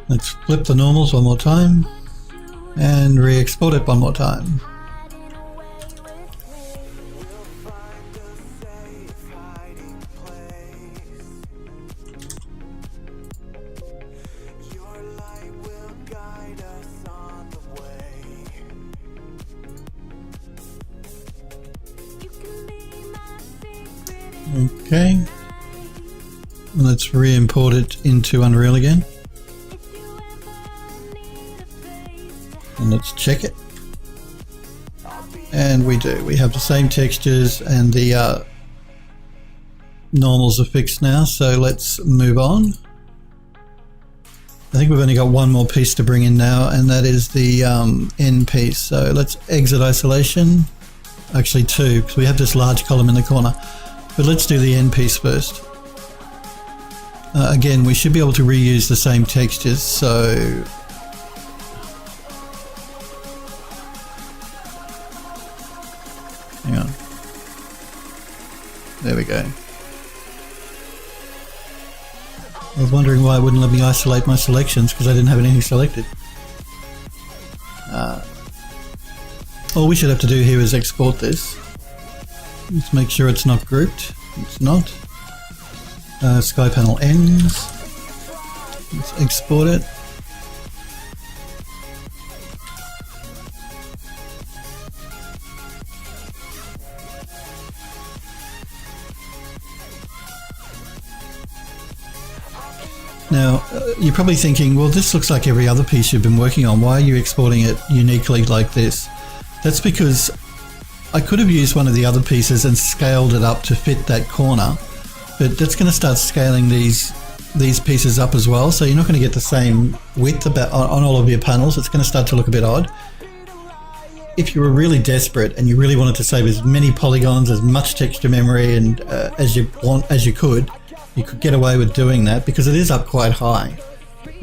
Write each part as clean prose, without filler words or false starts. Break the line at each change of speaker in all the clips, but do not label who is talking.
Let's flip the normals one more time and re-export it one more time. Okay, let's re-import it into Unreal again. And let's check it. And we do. We have the same textures and the normals are fixed now. So let's move on. I think we've only got one more piece to bring in now, and that is the end piece. So let's exit isolation. Actually two, because we have this large column in the corner. But let's do the end piece first. Again, we should be able to reuse the same textures. So hang on. There we go. I was wondering why it wouldn't let me isolate my selections, because I didn't have anything selected. All we should have to do here is export this. Let's make sure it's not grouped. It's not. Sky panel ends. Let's export it. Now, you're probably thinking, well, this looks like every other piece you've been working on. Why are you exporting it uniquely like this? That's because I could have used one of the other pieces and scaled it up to fit that corner, but that's going to start scaling these pieces up as well. So you're not going to get the same width on all of your panels. It's going to start to look a bit odd. If you were really desperate and you really wanted to save as many polygons, as much texture memory, and as you could get away with doing that, because it is up quite high.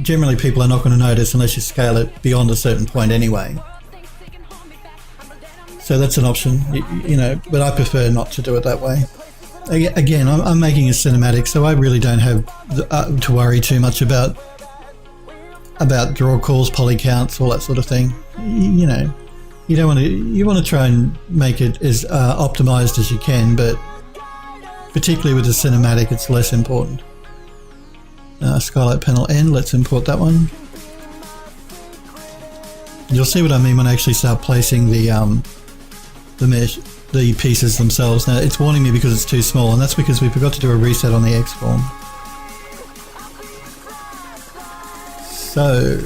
Generally, people are not going to notice unless you scale it beyond a certain point anyway. So that's an option, you know, but I prefer not to do it that way. Again, I'm making a cinematic, so I really don't have to worry too much about draw calls, poly counts, all that sort of thing. You know, you want to try and make it as optimized as you can, but particularly with the cinematic, it's less important. Skylight panel end, let's import that one. You'll see what I mean when I actually start placing the pieces themselves. Now it's warning me because it's too small, and that's because we forgot to do a reset on the X form. So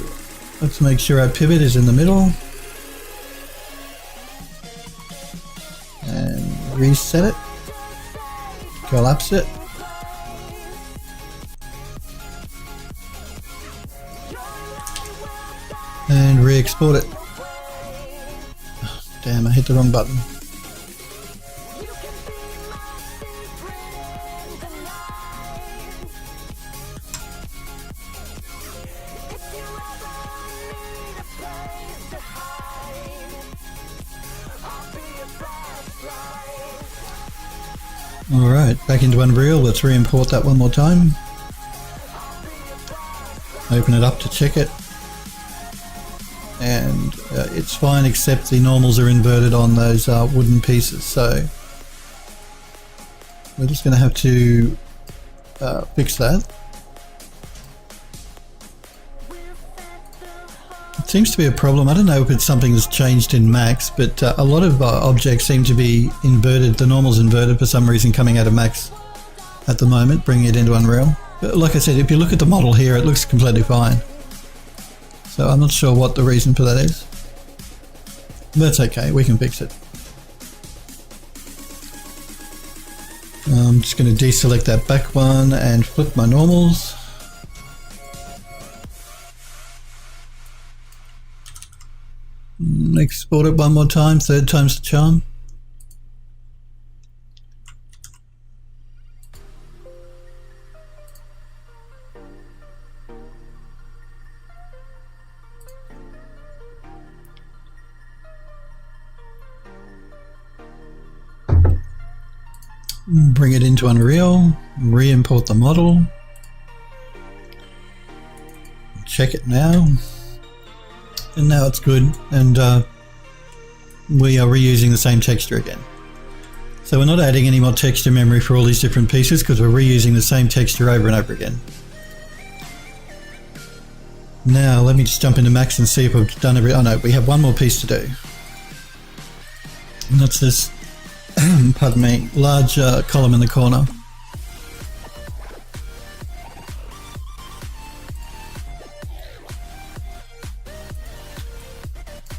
let's make sure our pivot is in the middle and reset it, collapse it. And re-export it. Oh, damn, I hit the wrong button. Alright, back into Unreal. Let's re-import that one more time. Open it up to check it. And it's fine, except the normals are inverted on those wooden pieces, so we're just going to have to fix that. It seems to be a problem. I don't know if it's something that's changed in Max, but a lot of objects seem to be inverted, the normal's inverted for some reason coming out of Max at the moment, bringing it into Unreal. But like I said, if you look at the model here, it looks completely fine. So I'm not sure what the reason for that is. That's okay, we can fix it. I'm just going to deselect that back one and flip my normals. Export it one more time, third time's the charm. bring it into Unreal, re-import the model, check it now, and now it's good, and we are reusing the same texture again. So we're not adding any more texture memory for all these different pieces because we're reusing the same texture over and over again. Now let me just jump into Max and see if we've done oh no, we have one more piece to do. And that's this, pardon me, large column in the corner.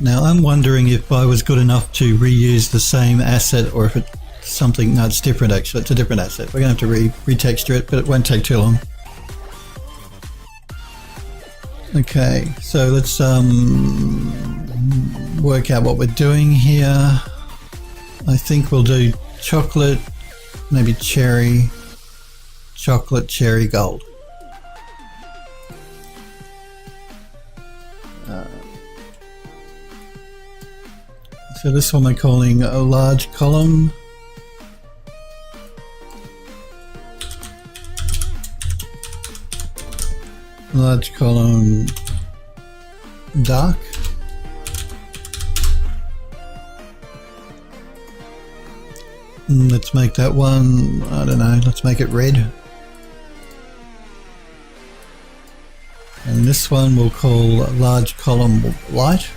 Now I'm wondering if I was good enough to reuse the same asset or if it's something, no, it's different actually, it's a different asset. We're going to have to retexture it, but it won't take too long. Okay, so let's work out what we're doing here. I think we'll do chocolate, maybe cherry, chocolate, cherry, gold. So this one we're calling a large column. Large column dark. Let's make that one, I don't know, let's make it red. And this one we'll call large column light.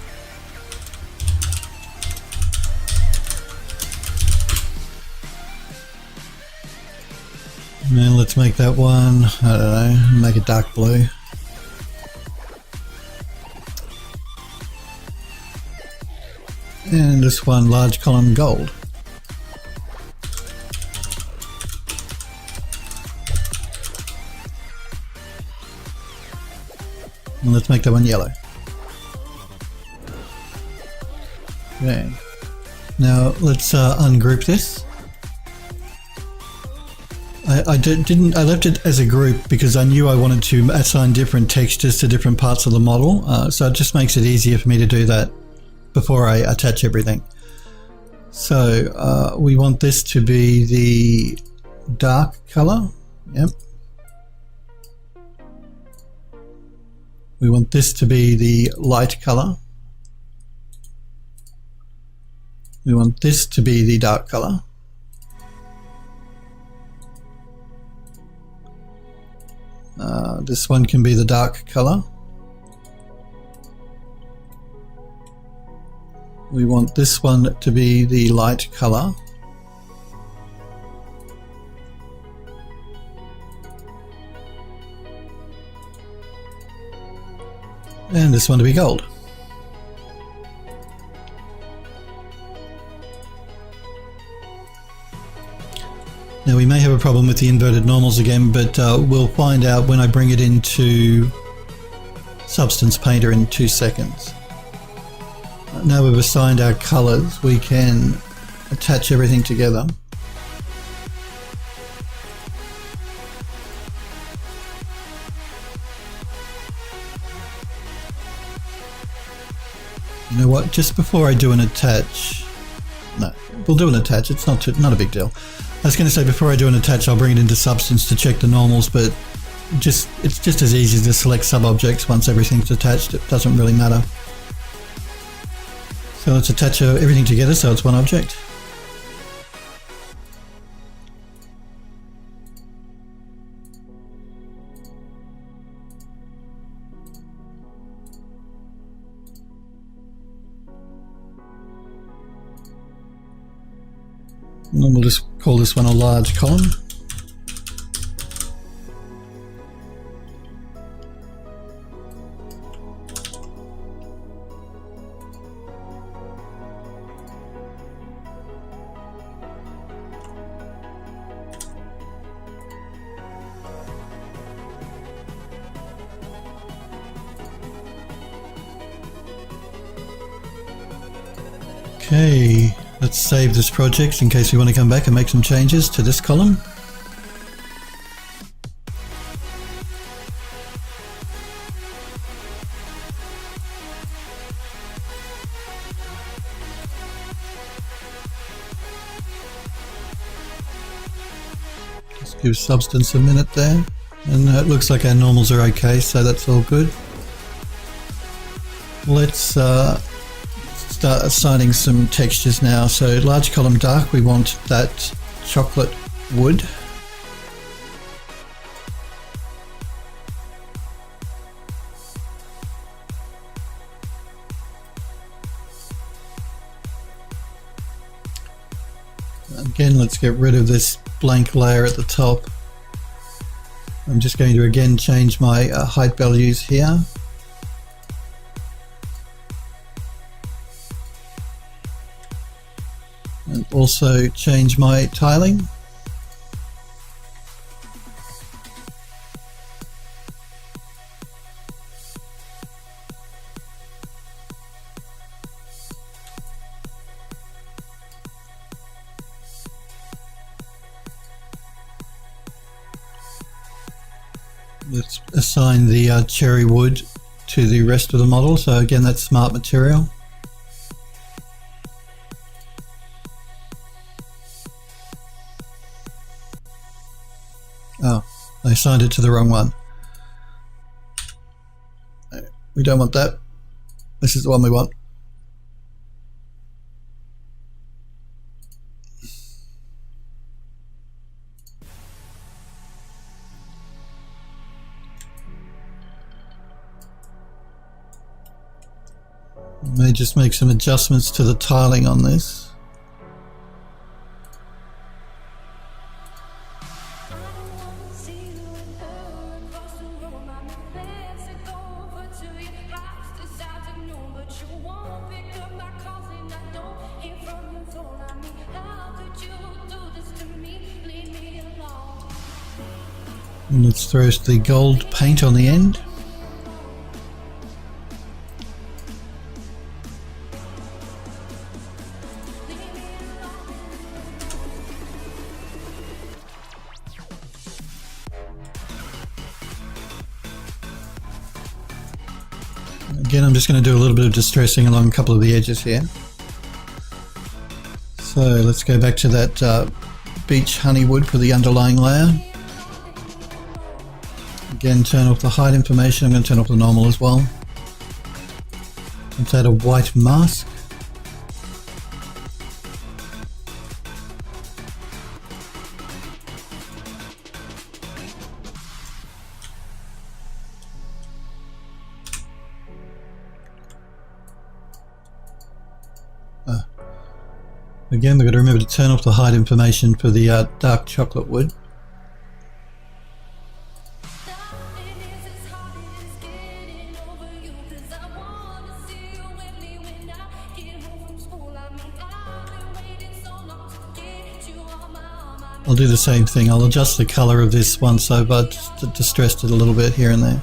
And then let's make that one, I don't know, make it dark blue. And this one large column gold. And let's make that one yellow. Okay. Now let's ungroup this. I left it as a group because I knew I wanted to assign different textures to different parts of the model. So it just makes it easier for me to do that before I attach everything. So we want this to be the dark color. Yep. We want this to be the light color. We want this to be the dark color. This one can be the dark color. We want this one to be the light color. And this one to be gold. Now we may have a problem with the inverted normals again, but we'll find out when I bring it into Substance Painter in 2 seconds. Now we've assigned our colors, we can attach everything together. You know what, just before I do an attach, no, we'll do an attach, it's not a big deal. I was going to say before I do an attach I'll bring it into Substance to check the normals, but it's just as easy to select sub-objects once everything's attached, it doesn't really matter. So let's attach everything together so it's one object. And then we'll just call this one a large column. Okay, let's save this project in case we want to come back and make some changes to this column. Give substance a minute there. And it looks like our normals are okay, so that's all good. Let's start assigning some textures now. So large column dark, we want that chocolate wood. Again, let's get rid of this blank layer at the top. I'm just going to again change my height values here. And also change my tiling. Let's assign the cherry wood to the rest of the model. So again, that's smart material. Oh, I assigned it to the wrong one. We don't want that. This is the one we want. May just make some adjustments to the tiling on this. And let's throw the gold paint on the end. Again, I'm just going to do a little bit of distressing along a couple of the edges here. So let's go back to that beech honey wood for the underlying layer. Again, turn off the height information. I'm going to turn off the normal as well. Let's add a white mask. Again, we've got to remember to turn off the height information for the dark chocolate wood. I'll do the same thing. I'll adjust the color of this once I've distressed it a little bit here and there.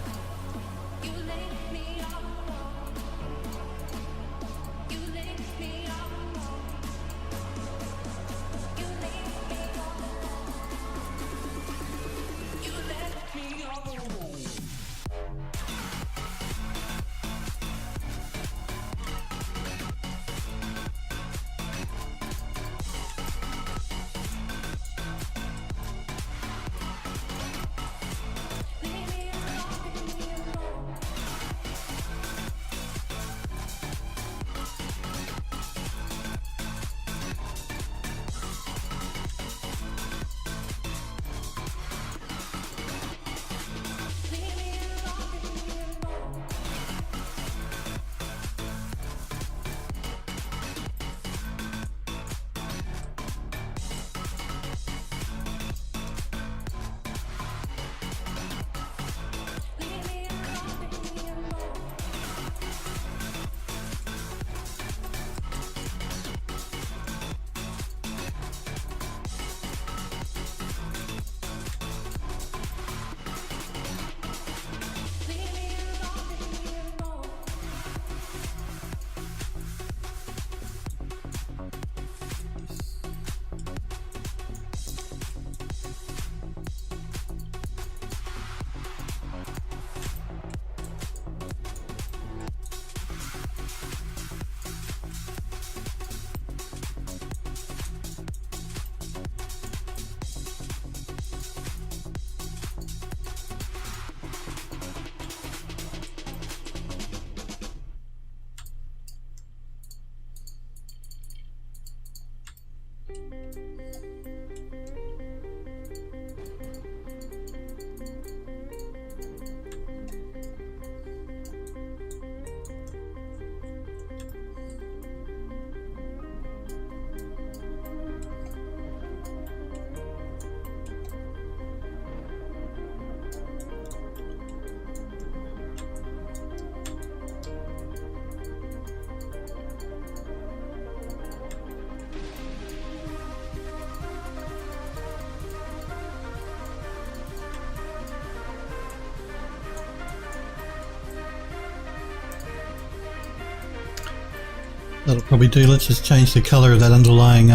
That'll probably do. Let's just change the colour of that underlying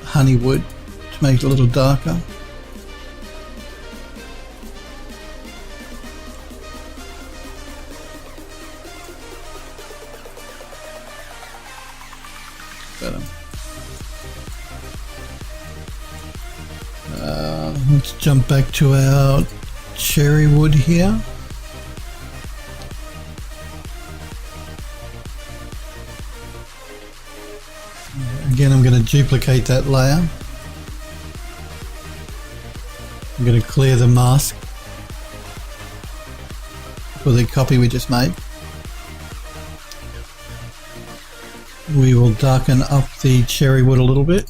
honey wood to make it a little darker. Better. Let's jump back to our cherry wood here. Again, I'm going to duplicate that layer. I'm going to clear the mask for the copy we just made. We will darken up the cherry wood a little bit.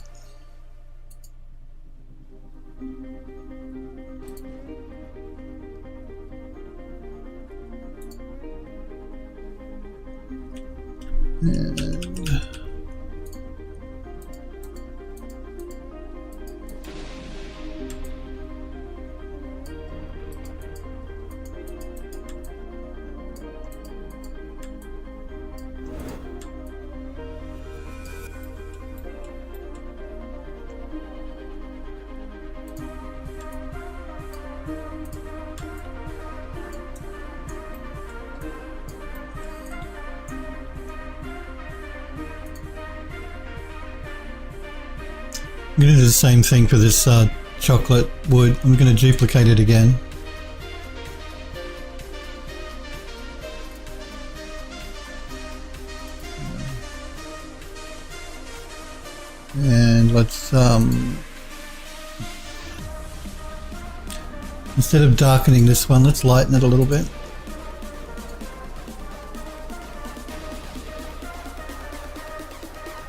I'm going to do the same thing for this chocolate wood. I'm going to duplicate it again. And let's, instead of darkening this one, let's lighten it a little bit.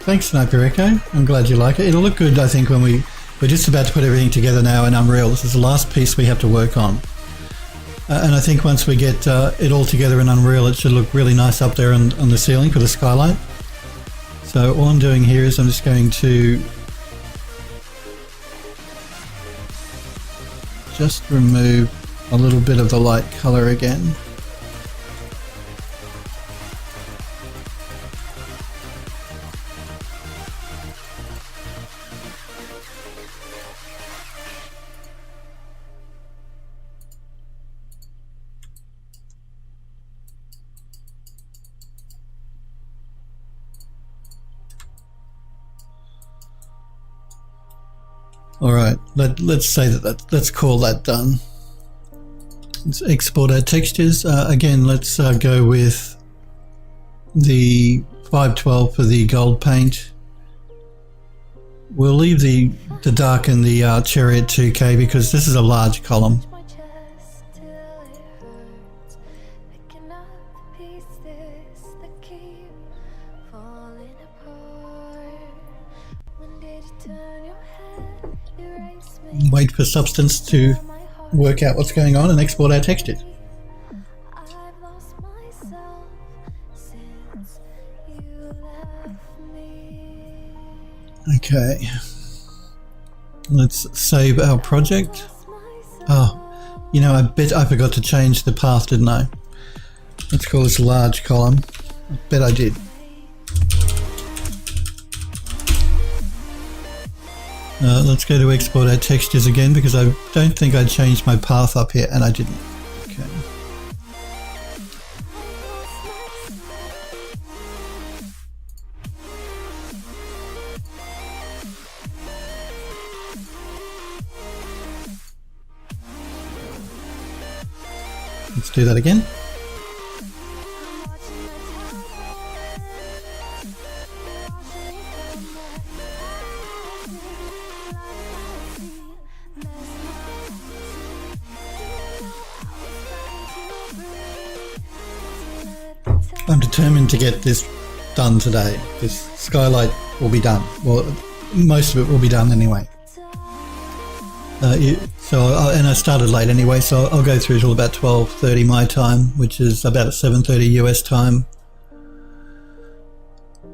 Thanks, Sniper Echo. I'm glad you like it. It'll look good, I think, when we're just about to put everything together now in Unreal. This is the last piece we have to work on. And I think once we get it all together in Unreal, it should look really nice up there on the ceiling for the skylight. So all I'm doing here is I'm just going to just remove a little bit of the light color again. Alright, let's say let's call that done. Let's export our textures. Again, let's go with the 512 for the gold paint. We'll leave the dark and the cherry at 2K because this is a large column. Wait for Substance to work out what's going on and export our textures. Okay, let's save our project. Oh, you know, I bet I forgot to change the path, didn't I? Let's call this large column. I bet I did. Let's go to export our textures again because I don't think I changed my path up here and I didn't. Okay. Let's do that again. I'm determined to get this done today. This skylight will be done. Well, most of it will be done anyway. And I started late anyway, so I'll go through till about 12:30 my time, which is about 7:30 US time.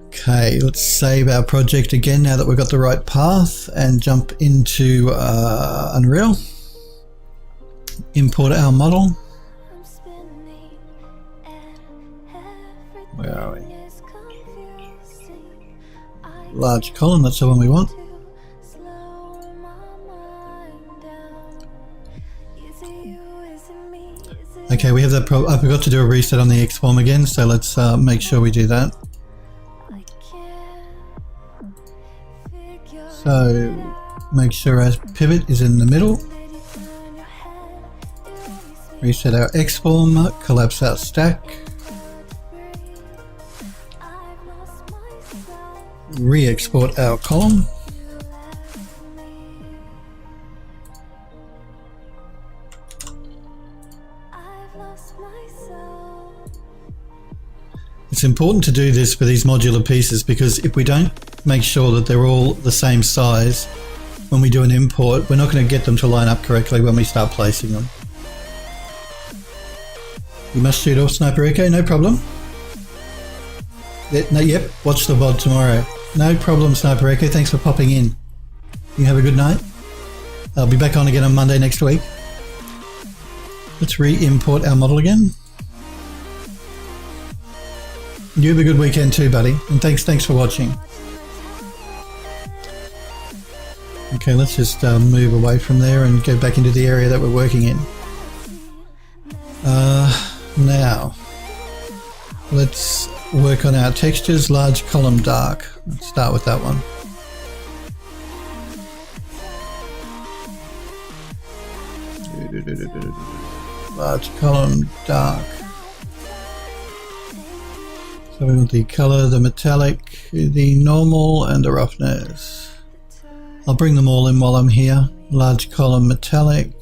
Okay, let's save our project again now that we've got the right path and jump into Unreal. Import our model. Where are we? Large column, that's the one we want. Okay, we have that I forgot to do a reset on the X-form again, so let's make sure we do that. So make sure our pivot is in the middle. Reset our X-form, collapse our stack. Re-export our column. It's important to do this for these modular pieces because if we don't make sure that they're all the same size when we do an import, we're not going to get them to line up correctly when we start placing them. You must shoot off Sniper Echo, no problem. Yep, watch the VOD tomorrow. No problem, Sniper Echo, thanks for popping in. You have a good night. I'll be back on again on Monday next week. Let's re-import our model again. You have a good weekend too, buddy, and thanks for watching. Okay, let's just move away from there and go back into the area that we're working in. Now, let's work on our textures. Large column dark. Let's start with that one. Large column dark. So we want the color, the metallic, the normal, and the roughness. I'll bring them all in while I'm here. Large column metallic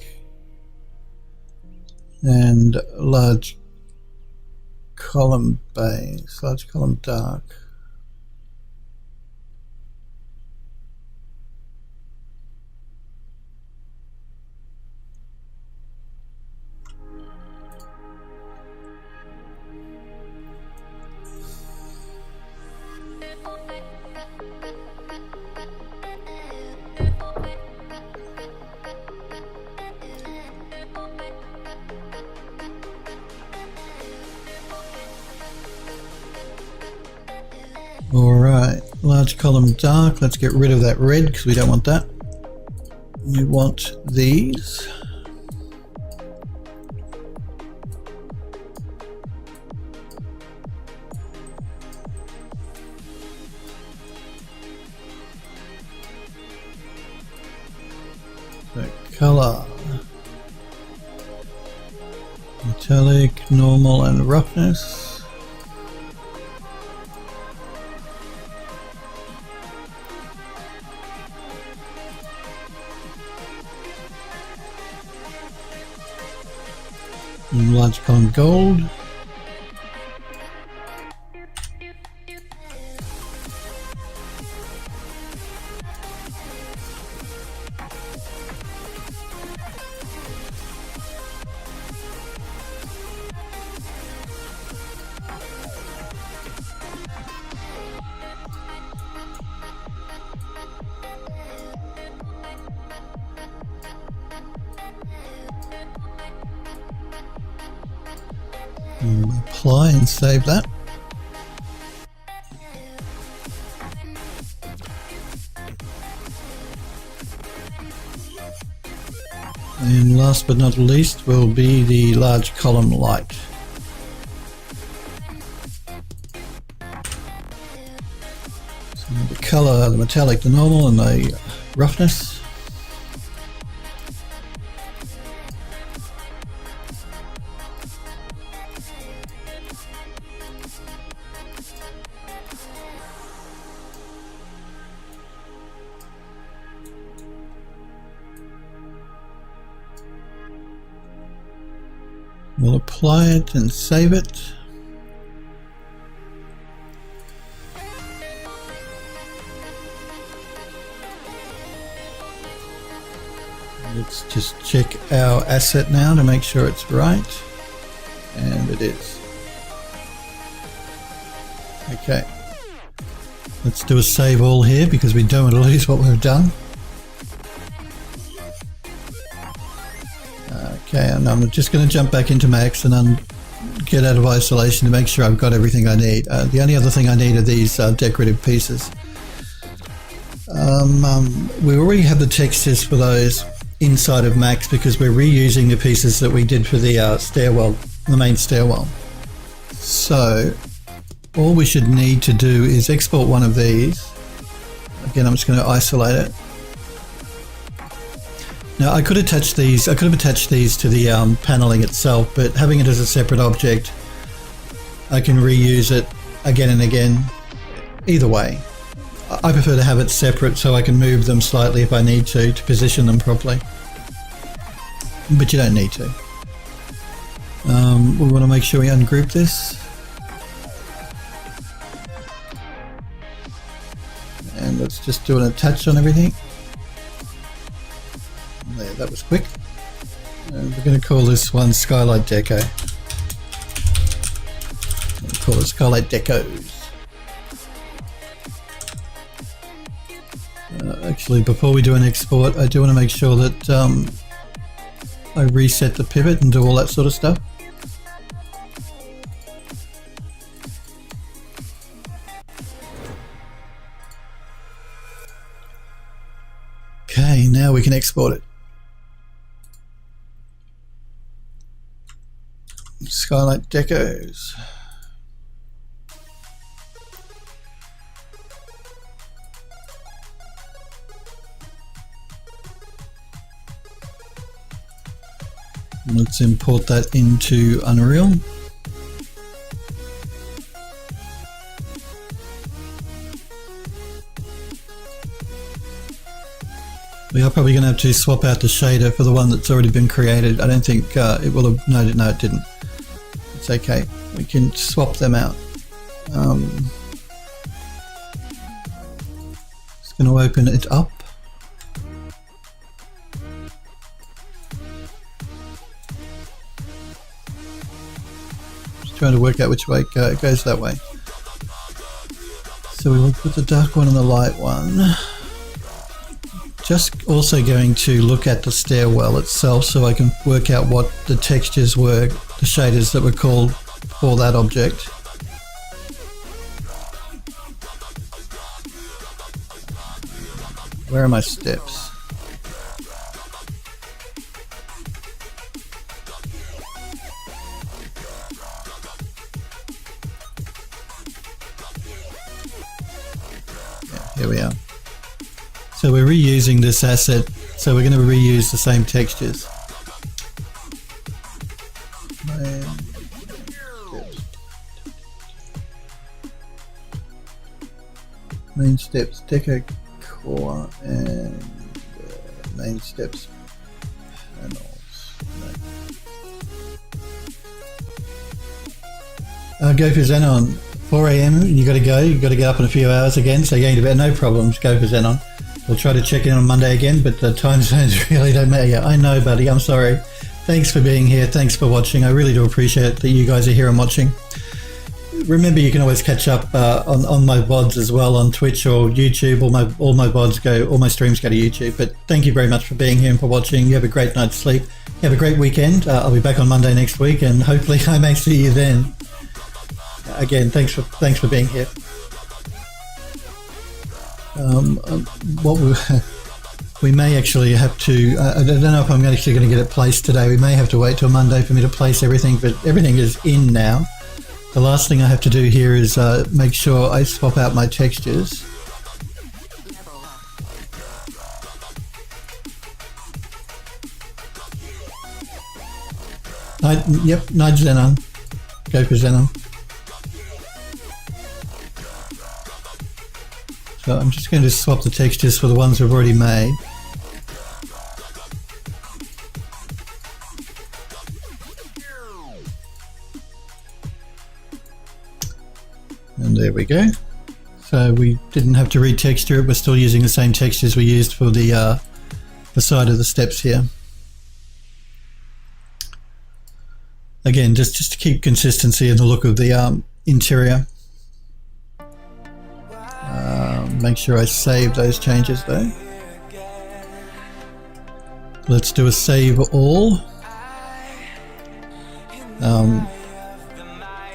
and large column base, large column dark. Alright, large column dark. Let's get rid of that red because we don't want that. We want these. The color. Metallic, normal, and roughness. Large column gold. Apply and save that. And last but not least will be the large column light. So the color, the metallic, the normal, and the roughness. We'll apply it and save it. Let's just check our asset now to make sure it's right. And it is. Okay. Let's do a save all here because we don't want to lose what we've done. Okay, and I'm just going to jump back into Max and get out of isolation to make sure I've got everything I need. The only other thing I need are these decorative pieces. We already have the textures for those inside of Max because we're reusing the pieces that we did for the stairwell, the main stairwell. So all we should need to do is export one of these. Again, I'm just going to isolate it. Now I could attach these. I could have attached these to the paneling itself, but having it as a separate object, I can reuse it again and again. Either way, I prefer to have it separate so I can move them slightly if I need to position them properly. But you don't need to. We want to make sure we ungroup this. And let's just do an attach on everything. There, that was quick. And we're going to call this one Skylight Deco. We'll call it Skylight Decos. Actually, before we do an export, I do want to make sure that I reset the pivot and do all that sort of stuff. Okay, now we can export it. Skylight Decos. Let's import that into Unreal. We are probably going to have to swap out the shader for the one that's already been created. I don't think it will have. No, it didn't. It's okay. We can swap them out. Just going to open it up. Just trying to work out which way it goes that way. So we will put the dark one and the light one. Just also going to look at the stairwell itself so I can work out what the textures were, the shaders that were called for that object. Where are my steps? Yeah, here we are. So we're reusing this asset, so we're going to reuse the same textures. Main steps, Deco core, and main steps panels. Go for Xenon. 4 AM, you got to go. You got to get up in a few hours again, so you're going to bed. No problems. Go for Xenon. We'll try to check in on Monday again, but the time zones really don't matter. Yeah, I know, buddy. I'm sorry. Thanks for being here. Thanks for watching. I really do appreciate that you guys are here and watching. Remember, you can always catch up on my VODs as well on Twitch or YouTube. All my VODs all my streams go to YouTube. But thank you very much for being here and for watching. You have a great night's sleep. You have a great weekend. I'll be back on Monday next week, and hopefully I may see you then. Again, thanks for being here. We may actually have to, I don't know if I'm actually going to get it placed today. We may have to wait till Monday for me to place everything, but everything is in now. The last thing I have to do here is make sure I swap out my textures. Yep, Night Xenon. Go for Xenon. So I'm just going to swap the textures for the ones we've already made. And there we go. So we didn't have to retexture it. We're still using the same textures we used for the the side of the steps here. Again, just to keep consistency in the look of the interior. Make sure I save those changes though. Let's do a save all.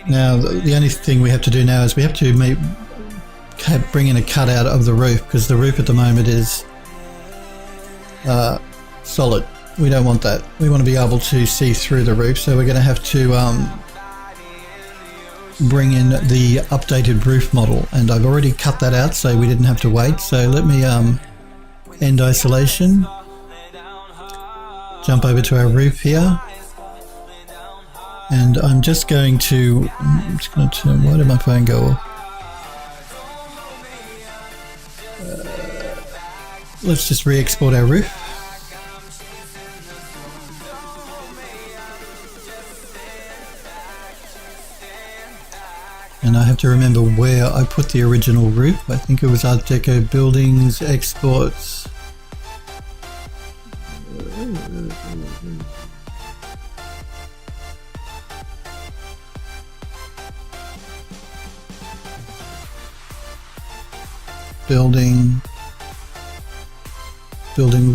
Now the only thing we have to do now is we have to bring in a cutout of the roof, because the roof at the moment is solid. We don't want that. We want to be able to see through the roof, so we're going to have to bring in the updated roof model, and I've already cut that out so we didn't have to wait. So let me end isolation, jump over to our roof here, and I'm just going to turn, why did my phone go off? Let's just re-export our roof. And I have to remember where I put the original roof. I think it was Art Deco Buildings, Exports. Building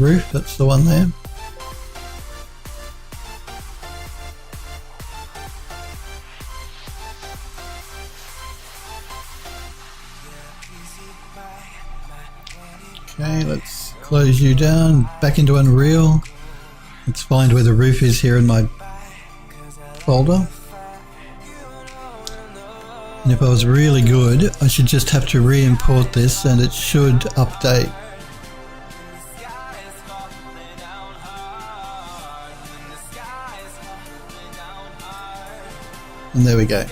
roof, that's the one there. Okay, let's close you down, back into Unreal. Let's find where the roof is here in my folder. And if I was really good, I should just have to re-import this and it should update. And there we go.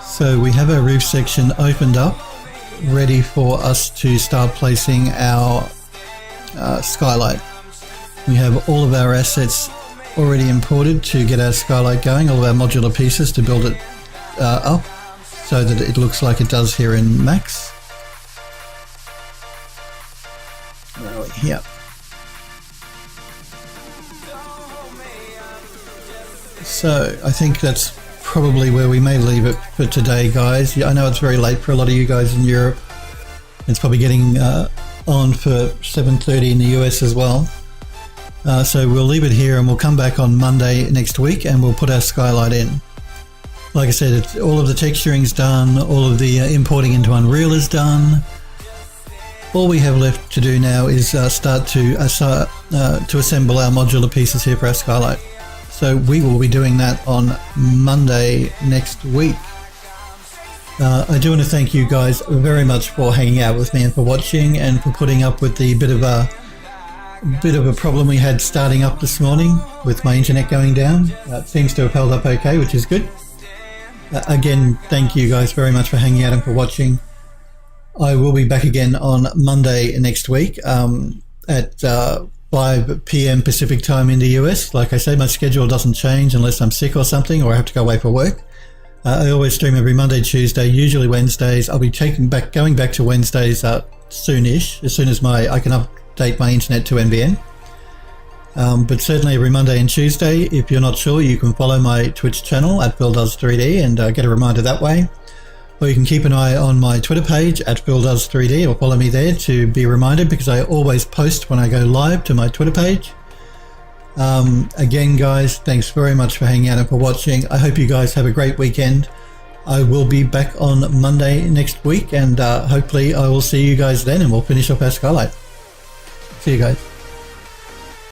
So we have our roof section opened up, ready for us to start placing our skylight. We have all of our assets already imported to get our skylight going, all of our modular pieces to build it up so that it looks like it does here in Max. Where are we? Here. So I think that's probably where we may leave it for today, guys. I know it's very late for a lot of you guys in Europe. It's probably getting on for 7:30 in the US as well. So we'll leave it here and we'll come back on Monday next week and we'll put our skylight in. Like I said, all of the texturing's done, all of the importing into Unreal is done. All we have left to do now is start to assemble our modular pieces here for our skylight. So we will be doing that on Monday next week. I do want to thank you guys very much for hanging out with me and for watching and for putting up with the bit of a problem we had starting up this morning with my internet going down. It seems to have held up okay, which is good. Again, thank you guys very much for hanging out and for watching. I will be back again on Monday next week at 5 p.m. Pacific time in the US. Like I say, my schedule doesn't change unless I'm sick or something or I have to go away for work. I always stream every Monday, Tuesday, usually Wednesdays. I'll be going back to Wednesdays soonish, as soon as I can update my internet to NBN. But certainly every Monday and Tuesday. If you're not sure, you can follow my Twitch channel at PhilDoes3D and get a reminder that way. Or you can keep an eye on my Twitter page at PhilDoes3D or follow me there to be reminded, because I always post when I go live to my Twitter page. Again, guys, thanks very much for hanging out and for watching. I hope you guys have a great weekend. I will be back on Monday next week and hopefully I will see you guys then and we'll finish up our skylight. See you guys.